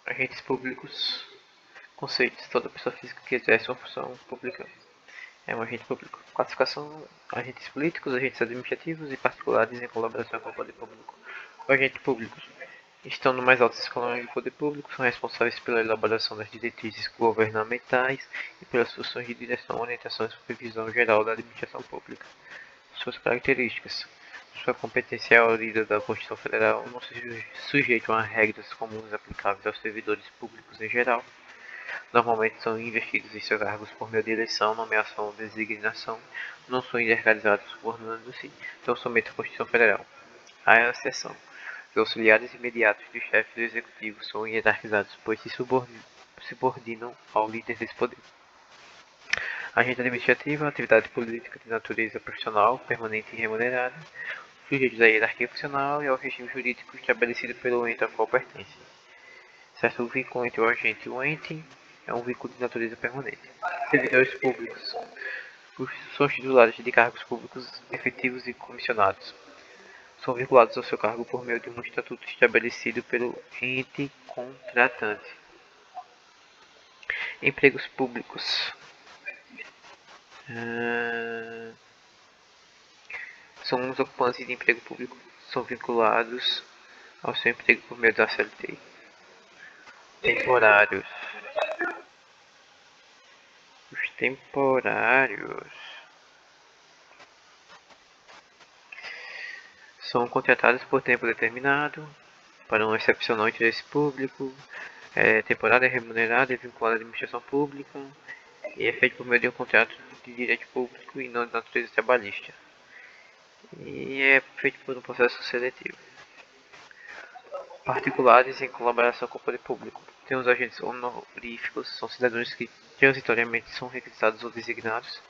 Agentes públicos. Conceitos. Toda pessoa física que exerce uma função pública é um agente público. Classificação: agentes políticos, agentes administrativos e particulares em colaboração com o poder público. Os agentes públicos estão no mais alto escalão do poder público, são responsáveis pela elaboração das diretrizes governamentais e pelas funções de direção, orientação e supervisão geral da administração pública. Suas características: sua competência é a origem da Constituição Federal, não se sujeitam a regras comuns aplicáveis aos servidores públicos em geral. Normalmente são investidos em seus cargos por meio de eleição, nomeação ou designação, não são hierarquizados subordinando-se, então somente à Constituição Federal. A exceção: os auxiliares imediatos do chefe do executivo são hierarquizados, pois se subordinam ao líder desse poder. Agente administrativa: atividade política de natureza profissional, permanente e remunerada, sujeitos à hierarquia funcional e ao regime jurídico estabelecido pelo ente ao qual pertence. Certo vínculo entre o agente e o ente é um vínculo de natureza permanente. Servidores públicos: são titulares de cargos públicos efetivos e comissionados. São vinculados ao seu cargo por meio de um estatuto estabelecido pelo ente contratante. Empregos públicos: são os ocupantes de emprego público, são vinculados ao seu emprego por meio da CLT. Temporários: os temporários são contratados por tempo determinado para um excepcional interesse público, temporário, remunerado e vinculado à administração pública e é feito por meio de um contrato de direito público e não de natureza trabalhista. E é feito por um processo seletivo. Particulares em colaboração com o poder público: tem os agentes honoríficos, são cidadãos que transitoriamente são requisitados ou designados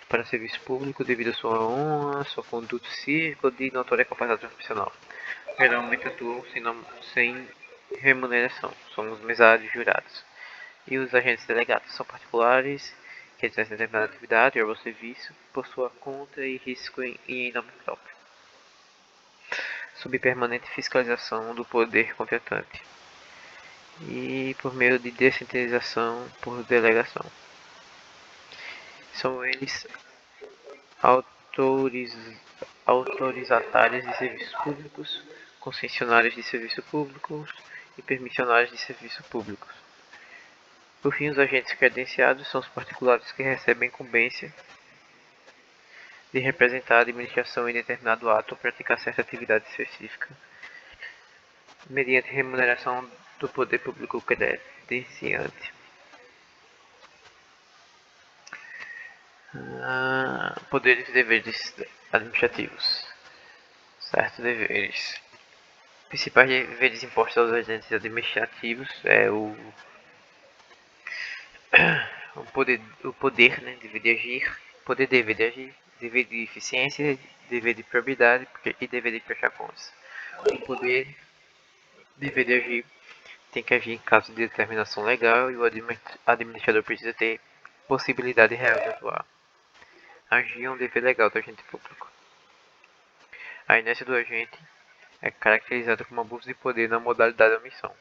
para serviço público devido à sua honra, sua conduta cívica ou de notória capacidade profissional. Geralmente atuam sem remuneração, são os mesários jurados. E os agentes delegados são particulares que exercem determinada atividade ou serviço por sua conta e risco e em nome próprio, sob permanente fiscalização do poder contratante e por meio de descentralização por delegação. São eles autorizatários de serviços públicos, concessionários de serviços públicos e permissionários de serviços públicos. Por fim, os agentes credenciados são os particulares que recebem incumbência de representar a administração em determinado ato ou praticar certa atividade específica, mediante remuneração do poder público credenciante. Poderes e deveres administrativos. Certos deveres. Principais deveres impostos aos agentes administrativos é o poder, né, dever de agir, poder dever de agir, dever de eficiência, dever de probidade e dever de prestar contas. O poder dever de agir tem que agir em caso de determinação legal e o administrador precisa ter possibilidade real de atuar. Agir é um dever legal do agente público. A inércia do agente é caracterizada como abuso de poder na modalidade da omissão.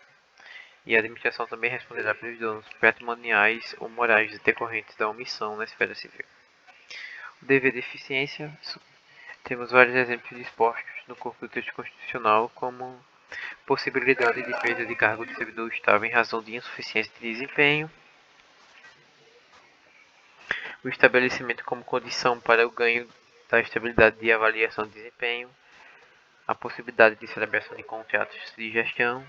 E a administração também responderá pelos danos patrimoniais ou morais decorrentes da omissão na esfera civil. O dever de eficiência: temos vários exemplos dispostos no corpo do texto constitucional, como possibilidade de perda de cargo de servidor estável em razão de insuficiência de desempenho, o estabelecimento como condição para o ganho da estabilidade de avaliação de desempenho, a possibilidade de celebração de contratos de gestão,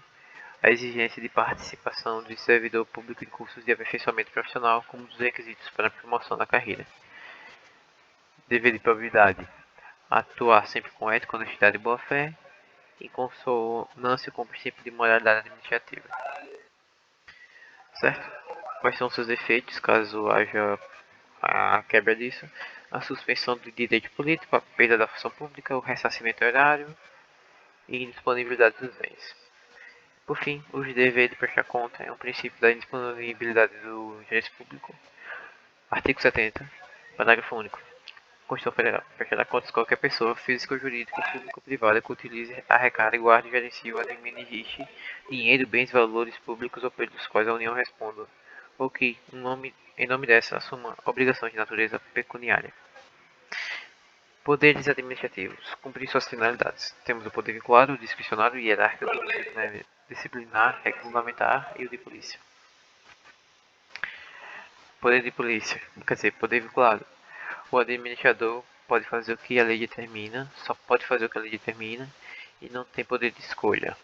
a exigência de participação do servidor público em cursos de aperfeiçoamento profissional como dos requisitos para a promoção na carreira. Dever de probidade: atuar sempre com ética, honestidade e boa-fé, em consonância com o princípio de moralidade administrativa. Certo? Quais são seus efeitos caso haja a quebra disso? A suspensão do direito político, a perda da função pública, o ressarcimento horário e indisponibilidade dos bens. Por fim, o dever de prestar conta é um princípio da indisponibilidade do interesse público. Artigo 70, parágrafo único. Constituição Federal. Prestará contas a qualquer pessoa, física ou jurídica, pública ou privada, que utilize, arrecade, guarde, gerencie ou administre dinheiro, bens, valores públicos ou pelos quais a União responda, ou que, em nome dessa, assuma obrigações de natureza pecuniária. Poderes administrativos. Cumprir suas finalidades. Temos o poder vinculado, o discricionário, o hierárquico, o disciplinar, regulamentar e o de polícia. Poder de polícia. Quer dizer, poder vinculado. O administrador pode fazer o que a lei determina, só pode fazer o que a lei determina e não tem poder de escolha.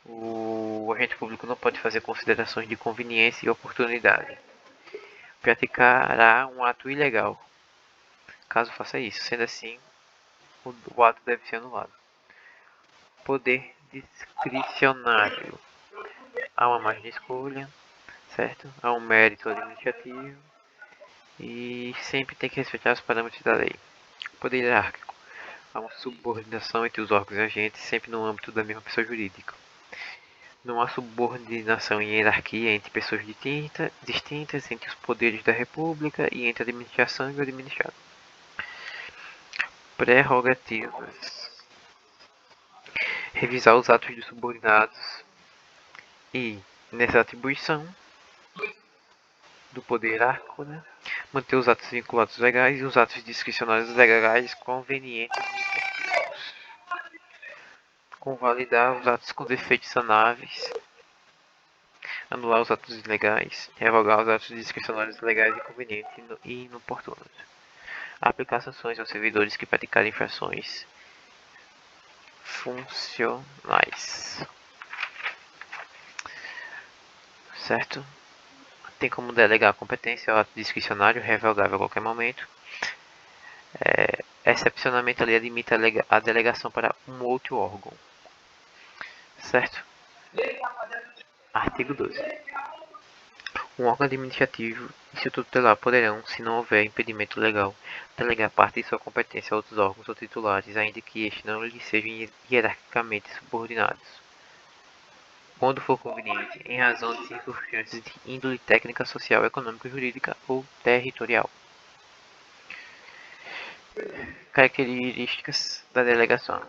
O agente público não pode fazer considerações de conveniência e oportunidade. Praticará um ato ilegal, caso faça isso. Sendo assim, o ato deve ser anulado. Poder discricionário. Há uma margem de escolha, certo? Há um mérito administrativo e sempre tem que respeitar os parâmetros da lei. Poder hierárquico. Há uma subordinação entre os órgãos e agentes, sempre no âmbito da mesma pessoa jurídica. Não há subordinação e hierarquia entre pessoas distintas entre os poderes da República e entre a administração e o administrado. Prerrogativas. Revisar os atos dos subordinados e, nessa atribuição do poder hierárquico, manter os atos vinculados legais e os atos discricionários legais convenientes e oportunos. Convalidar os atos com defeitos sanáveis, anular os atos ilegais, revogar os atos discricionários legais inconvenientes e inoportunos. Aplicar sanções aos servidores que praticarem infrações funcionais. Certo? Tem como delegar a competência ao ato discricionário revogável a qualquer momento. Excepcionalmente, a lei admite a delegação para um outro órgão. Certo? Artigo 12. Um órgão administrativo e seu tutelar poderão, se não houver impedimento legal, delegar parte de sua competência a outros órgãos ou titulares, ainda que estes não lhes sejam hierarquicamente subordinados, quando for conveniente, em razão de circunstâncias de índole técnica, social, econômica, jurídica ou territorial. Características da delegação.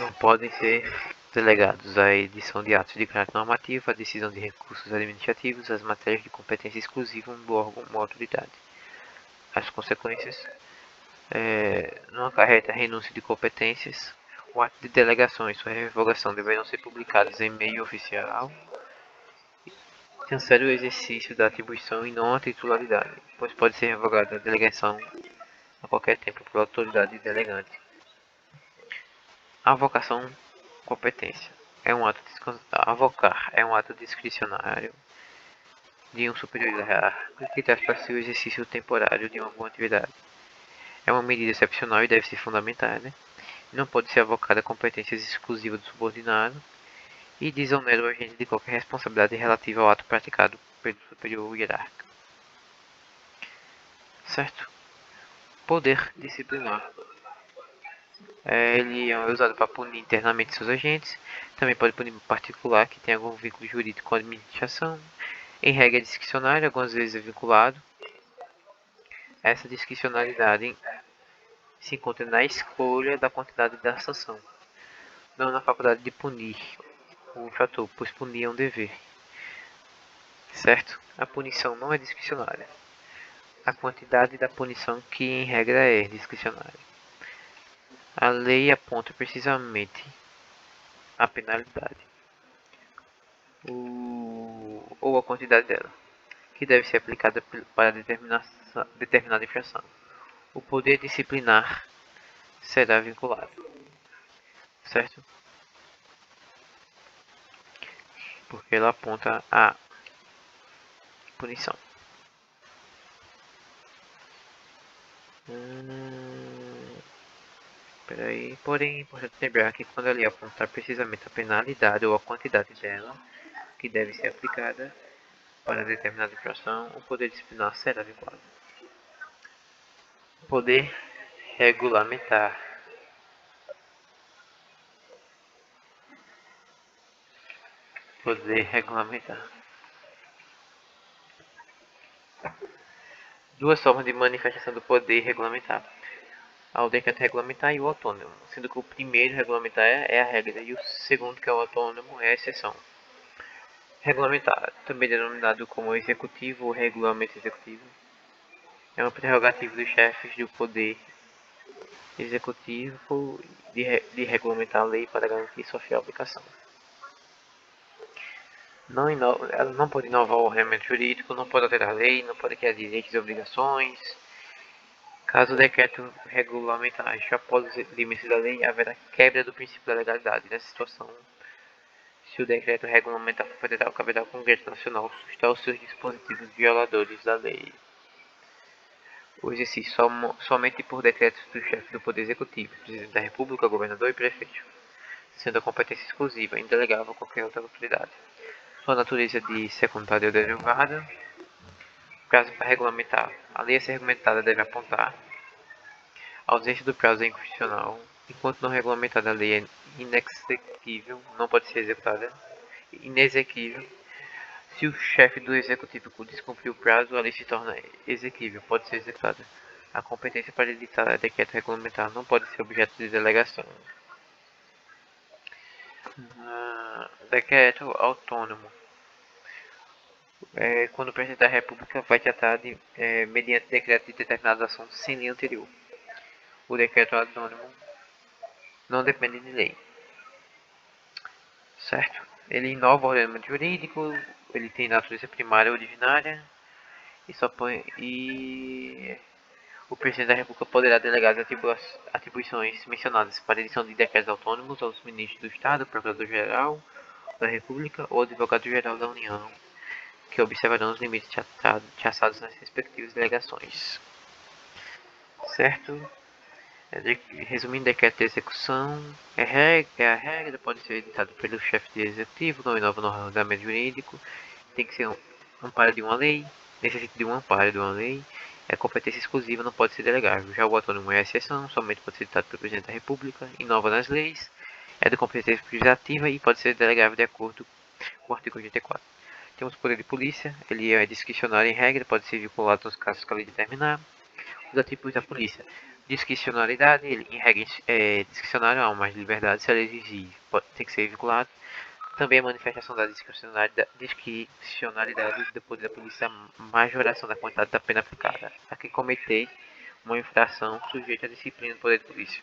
Não podem ser delegados a edição de atos de caráter normativo, a decisão de recursos administrativos, as matérias de competência exclusiva do órgão ou autoridade. As consequências não acarreta renúncia de competências. O ato de delegação e sua revogação deverão ser publicados em meio oficial. Cancela o exercício da atribuição e não a titularidade, pois pode ser revogada a delegação a qualquer tempo pela autoridade delegante. Avocação competência. Avocar é um ato discricionário de um superior hierárquico que traz para si o exercício temporário de uma boa atividade. É uma medida excepcional e deve ser fundamentada. Não pode ser avocada a competências exclusivas do subordinado e desonera o agente de qualquer responsabilidade relativa ao ato praticado pelo superior hierárquico. Certo? Poder disciplinar. Ele é usado para punir internamente seus agentes. Também pode punir particular que tem algum vínculo jurídico com a administração. Em regra discricionária, algumas vezes é vinculado. Essa discricionalidade se encontra na escolha da quantidade da sanção, não na faculdade de punir o infrator, pois punir é um dever. Certo? A punição não é discricionária. A quantidade da punição que em regra é discricionária. A lei aponta precisamente a penalidade ou a quantidade dela, que deve ser aplicada para determinada infração. O poder disciplinar será vinculado, certo? Porque ela aponta a punição. Porém, é importante lembrar que quando ali apontar precisamente a penalidade ou a quantidade dela, que deve ser aplicada para determinada infração, o poder disciplinar será vinculado. Poder regulamentar. Poder regulamentar. duas formas de manifestação do poder regulamentar: ao decreto regulamentar e o autônomo, sendo que o primeiro regulamentar é a regra e o segundo, que é o autônomo, é a exceção. Regulamentar, também denominado como executivo ou regulamento executivo, é uma prerrogativa dos chefes do poder executivo de regulamentar a lei para garantir sua fiel aplicação. Ela não pode inovar o ordenamento jurídico, não pode alterar a lei, não pode criar direitos e obrigações. Caso o decreto regulamentar extrapole os limites da lei, haverá quebra do princípio da legalidade. Nessa situação, se o decreto regulamentar for federal, caberá ao Congresso Nacional sustar os seus dispositivos violadores da lei. O exercício somente por decretos do chefe do Poder Executivo, Presidente da República, Governador e Prefeito, sendo a competência exclusiva, indelegável a qualquer outra autoridade. Sua natureza de secundária ou derivada. Prazo para regulamentar. A lei a ser regulamentada deve apontar. A ausência do prazo é inconstitucional. Enquanto não regulamentada, a lei é inexequível, não pode ser executada. Inexequível. Se o chefe do executivo descumprir o prazo, a lei se torna exequível, pode ser executada. A competência para editar decreto regulamentar não pode ser objeto de delegação. Decreto autônomo. Quando o presidente da República vai tratar mediante decreto de determinados assuntos sem lei anterior. O decreto autônomo não depende de lei, certo? Ele inova o ordenamento jurídico, ele tem natureza primária ou ordinária e o presidente da República poderá delegar as atribuições mencionadas para edição de decretos autônomos aos ministros do Estado, Procurador-Geral da República ou Advogado-Geral da União, que observarão os limites traçados nas respectivas delegações. Certo? Resumindo, decreto de execução é a regra, pode ser editado pelo chefe de executivo, não inova no ordenamento jurídico, tem que ser um amparo de uma lei, necessita de um amparo de uma lei, é competência exclusiva, não pode ser delegável. Já o autônomo é a exceção, somente pode ser editado pelo presidente da República, inova nas leis, é de competência privativa e pode ser delegável de acordo com o artigo 84. Temos o poder de polícia, ele é discricionário em regra, pode ser vinculado nos casos que a lei determinar. Os atributos da polícia: discricionalidade, ele em regra discricionário, há mais liberdade, se ela exigir, tem que ser vinculado. Também a manifestação da discricionalidade do poder da polícia, majoração da quantidade da pena aplicada a quem cometer uma infração sujeita à disciplina do poder de polícia.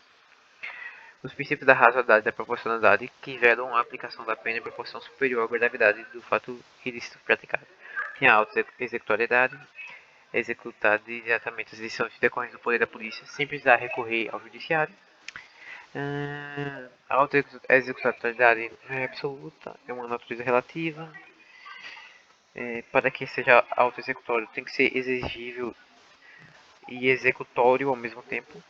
Os princípios da razoabilidade e da proporcionalidade, que velam a aplicação da pena em proporção superior à gravidade do fato ilícito praticado. Tem a auto-executoriedade, executar diretamente as decisões decorrentes do poder da polícia, sem precisar recorrer ao judiciário. A auto-executoriedade não é absoluta, é uma natureza relativa. Para que seja auto-executório, tem que ser exigível e executório ao mesmo tempo.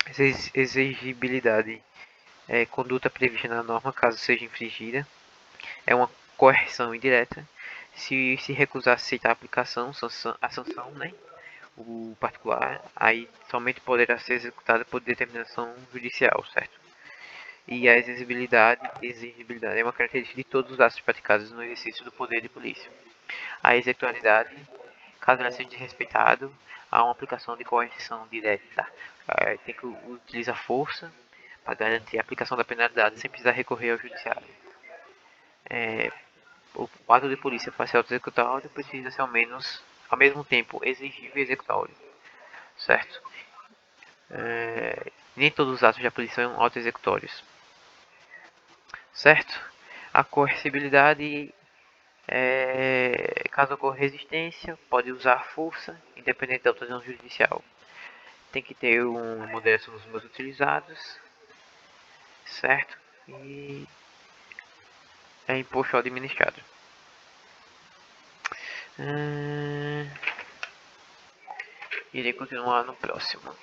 Essa exigibilidade é conduta prevista na norma, caso seja infringida. É uma coerção indireta. Se recusar a aceitar a aplicação, a sanção, né? O particular, aí somente poderá ser executada por determinação judicial, certo? E a exigibilidade é uma característica de todos os atos praticados no exercício do poder de polícia. A executoriedade, caso ela seja desrespeitado, há uma aplicação de coerção direta. Tem que utilizar força para garantir a aplicação da penalidade sem precisar recorrer ao judiciário. O ato de polícia para ser auto-executório precisa ser ao mesmo tempo exigível e executório, certo? Nem todos os atos da polícia são auto-executórios, certo? A coercibilidade, caso ocorra resistência, pode usar força, independente da autorização judicial. Tem que ter uma moderação nos meios utilizados, certo? E é imposto administrado. Irei continuar no próximo.